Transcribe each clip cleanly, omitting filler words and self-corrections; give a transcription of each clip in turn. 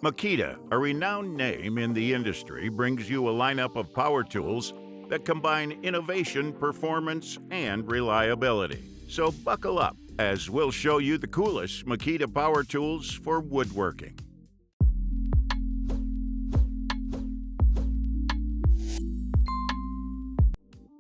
Makita, a renowned name in the industry, brings you a lineup of power tools that combine innovation, performance, and reliability. So buckle up as we'll show you the coolest Makita power tools for woodworking.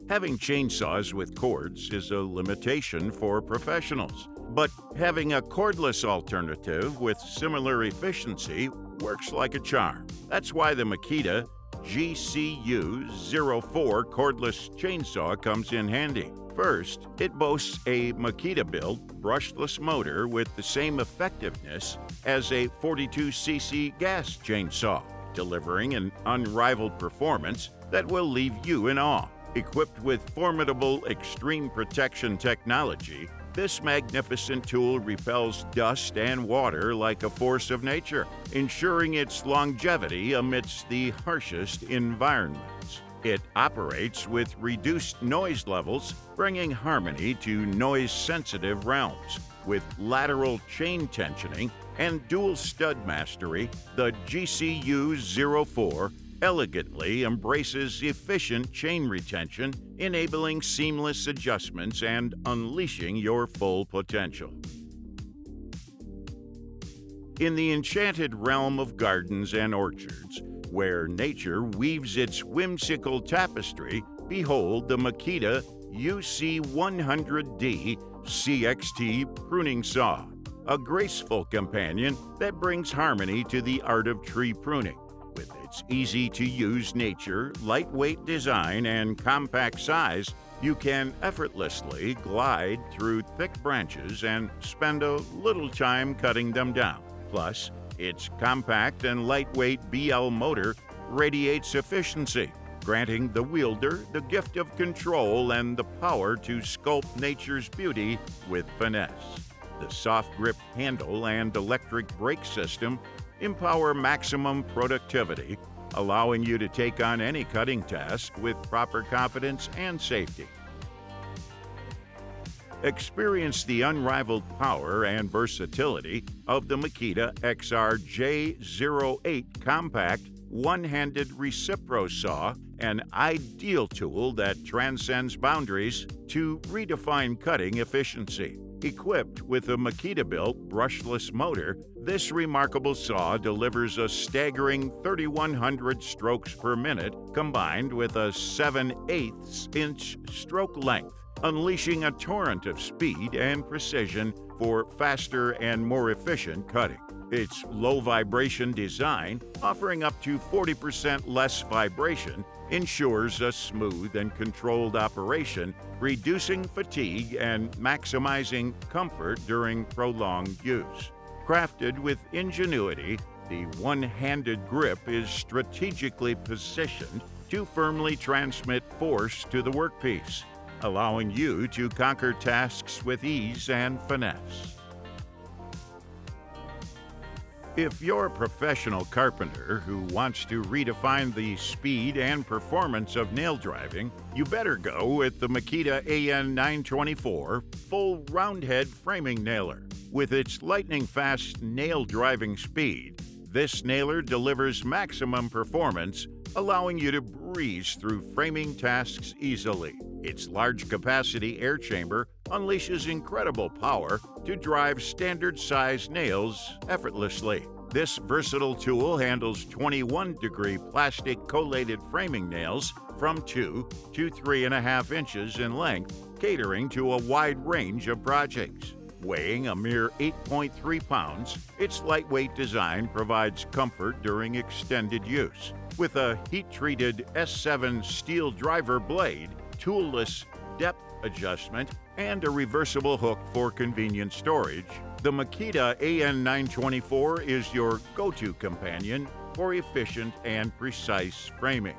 Having chainsaws with cords is a limitation for professionals, but having a cordless alternative with similar efficiency works like a charm. That's why the Makita GCU04 cordless chainsaw comes in handy. First, it boasts a Makita-built brushless motor with the same effectiveness as a 42cc gas chainsaw, delivering an unrivaled performance that will leave you in awe. Equipped with formidable extreme protection technology, this magnificent tool repels dust and water like a force of nature, ensuring its longevity amidst the harshest environments. It operates with reduced noise levels, bringing harmony to noise-sensitive realms. With lateral chain tensioning and dual stud mastery, the GCU04 elegantly embraces efficient chain retention, enabling seamless adjustments and unleashing your full potential. In the enchanted realm of gardens and orchards, where nature weaves its whimsical tapestry, behold the Makita UC100D CXT Pruning Saw, a graceful companion that brings harmony to the art of tree pruning. With its easy-to-use nature, lightweight design, and compact size, you can effortlessly glide through thick branches and spend a little time cutting them down. Plus, its compact and lightweight BL motor radiates efficiency, granting the wielder the gift of control and the power to sculpt nature's beauty with finesse. The soft grip handle and electric brake system empower maximum productivity, allowing you to take on any cutting task with proper confidence and safety. Experience the unrivaled power and versatility of the Makita XR-J08 compact one-handed Recipro saw, an ideal tool that transcends boundaries to redefine cutting efficiency. Equipped with a Makita-built brushless motor, this remarkable saw delivers a staggering 3,100 strokes per minute combined with a 7/8 inch stroke length, unleashing a torrent of speed and precision for faster and more efficient cutting. Its low vibration design, offering up to 40% less vibration, ensures a smooth and controlled operation, reducing fatigue and maximizing comfort during prolonged use. Crafted with ingenuity, the one-handed grip is strategically positioned to firmly transmit force to the workpiece, allowing you to conquer tasks with ease and finesse. If you're a professional carpenter who wants to redefine the speed and performance of nail driving, you better go with the Makita AN924 full roundhead framing nailer. With its lightning-fast nail driving speed, this nailer delivers maximum performance, allowing you to breeze through framing tasks easily. Its large-capacity air chamber unleashes incredible power to drive standard-size nails effortlessly. This versatile tool handles 21-degree plastic collated framing nails from 2 to 3.5 inches in length, catering to a wide range of projects. Weighing a mere 8.3 pounds, its lightweight design provides comfort during extended use. With a heat-treated S7 steel driver blade, toolless depth adjustment, and a reversible hook for convenient storage, the Makita AN924 is your go-to companion for efficient and precise framing.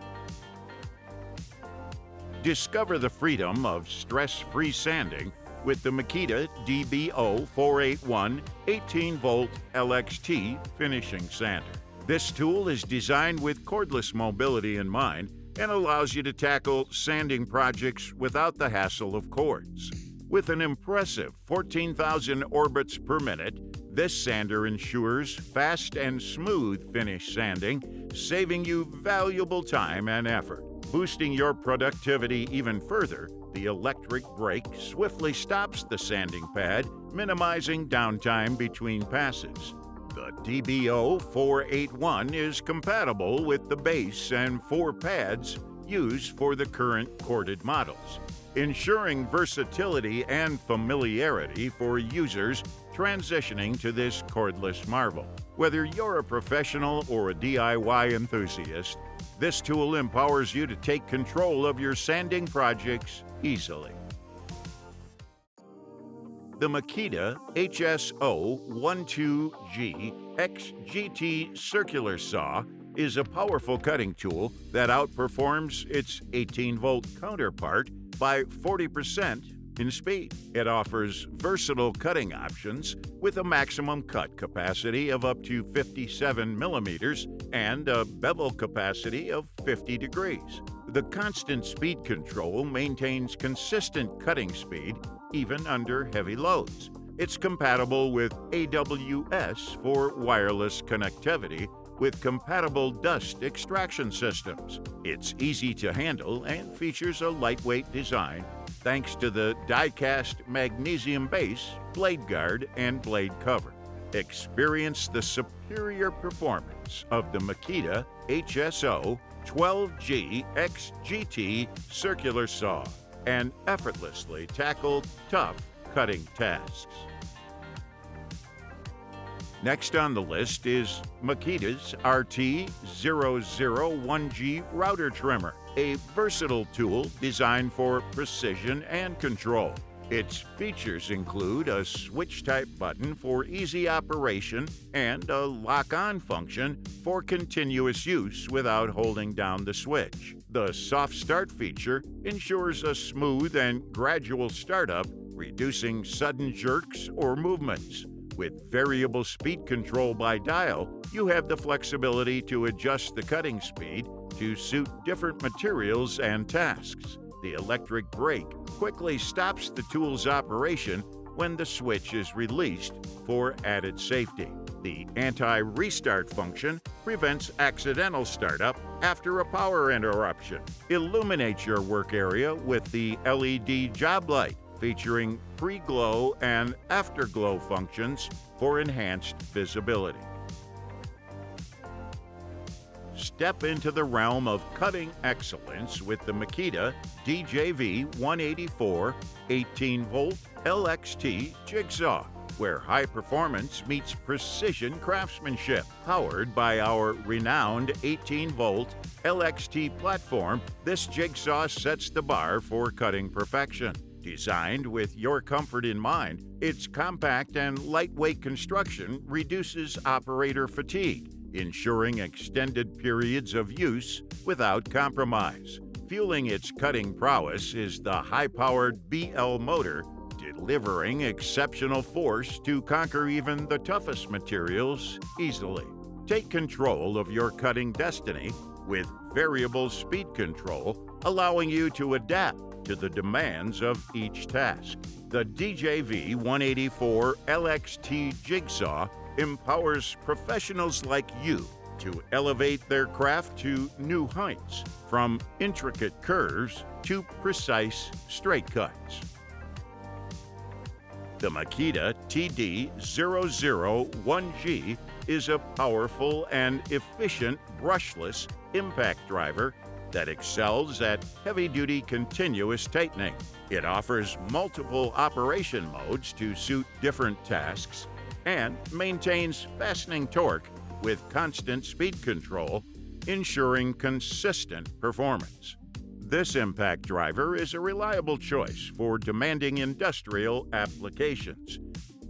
Discover the freedom of stress-free sanding with the Makita DBO481 18-volt LXT finishing sander. This tool is designed with cordless mobility in mind and allows you to tackle sanding projects without the hassle of cords. With an impressive 14,000 orbits per minute, This sander ensures fast and smooth finish sanding, saving you valuable time and effort. Boosting your productivity even further, the electric brake swiftly stops the sanding pad, minimizing downtime between passes. The DBO 481 is compatible with the base and 4 pads used for the current corded models, ensuring versatility and familiarity for users transitioning to this cordless marvel. Whether you're a professional or a DIY enthusiast, this tool empowers you to take control of your sanding projects easily. The Makita HSO12G XGT circular saw is a powerful cutting tool that outperforms its 18-volt counterpart by 40% in speed. It offers versatile cutting options with a maximum cut capacity of up to 57 millimeters and a bevel capacity of 50 degrees. The constant speed control maintains consistent cutting speed even under heavy loads. It's compatible with AWS for wireless connectivity with compatible dust extraction systems. It's easy to handle and features a lightweight design thanks to the die-cast magnesium base, blade guard, and blade cover. Experience the superior performance of the Makita HSO 12G XGT circular saw and effortlessly tackle tough cutting tasks. Next on the list is Makita's RT001G router trimmer, a versatile tool designed for precision and control. Its features include a switch-type button for easy operation and a lock-on function for continuous use without holding down the switch. The soft start feature ensures a smooth and gradual startup, reducing sudden jerks or movements. With variable speed control by dial, you have the flexibility to adjust the cutting speed to suit different materials and tasks. The electric brake quickly stops the tool's operation when the switch is released for added safety. The anti-restart function prevents accidental startup after a power interruption. Illuminate your work area with the LED job light, featuring pre-glow and afterglow functions for enhanced visibility. Step into the realm of cutting excellence with the Makita DJV 184 18-volt LXT Jigsaw, where high performance meets precision craftsmanship. Powered by our renowned 18-volt LXT platform, this jigsaw sets the bar for cutting perfection. Designed with your comfort in mind, its compact and lightweight construction reduces operator fatigue, ensuring extended periods of use without compromise. Fueling its cutting prowess is the high-powered BL motor, delivering exceptional force to conquer even the toughest materials easily. Take control of your cutting destiny with variable speed control, allowing you to adapt to the demands of each task. The DJV 184 LXT Jigsaw empowers professionals like you to elevate their craft to new heights, from intricate curves to precise straight cuts. The Makita TD001G is a powerful and efficient brushless impact driver that excels at heavy-duty continuous tightening. It offers multiple operation modes to suit different tasks and maintains fastening torque with constant speed control, ensuring consistent performance. This impact driver is a reliable choice for demanding industrial applications.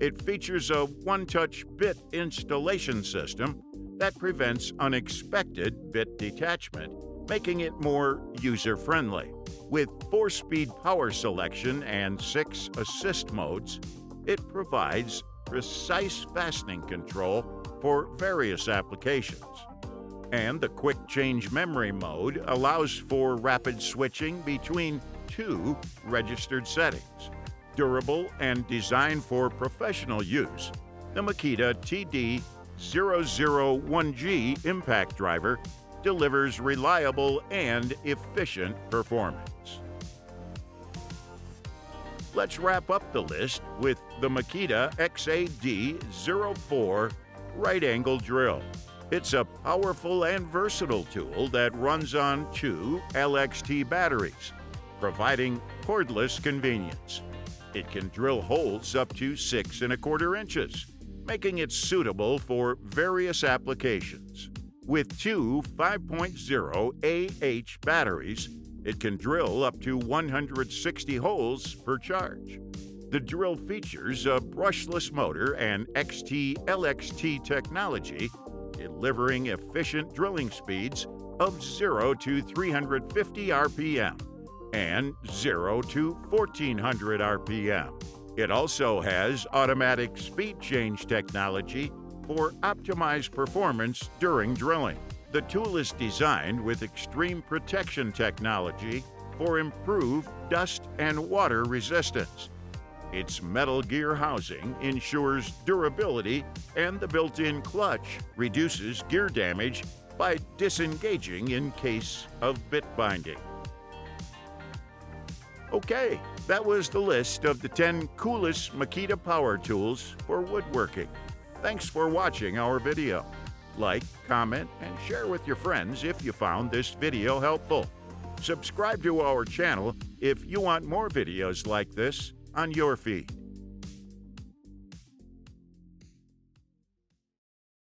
It features a one-touch bit installation system that prevents unexpected bit detachment, making it more user-friendly. With 4-speed power selection and 6 assist modes, it provides precise fastening control for various applications. And the Quick Change Memory mode allows for rapid switching between 2 registered settings. Durable and designed for professional use, The Makita TD001G impact driver delivers reliable and efficient performance. Let's wrap up the list with the Makita XAD04 right angle drill. It's a powerful and versatile tool that runs on 2 LXT batteries, providing cordless convenience. It can drill holes up to 6 1/4 inches, making it suitable for various applications. With 2 5.0 AH batteries, it can drill up to 160 holes per charge. The drill features a brushless motor and XT/LXT technology, delivering efficient drilling speeds of 0 to 350 RPM and 0 to 1400 RPM. It also has automatic speed change technology for optimized performance during drilling. The tool is designed with extreme protection technology for improved dust and water resistance. Its metal gear housing ensures durability, and the built-in clutch reduces gear damage by disengaging in case of bit binding. Okay, that was the list of the 10 coolest Makita power tools for woodworking. Thanks for watching our video. Like, comment, and share with your friends if you found this video helpful. Subscribe to our channel if you want more videos like this on your feed.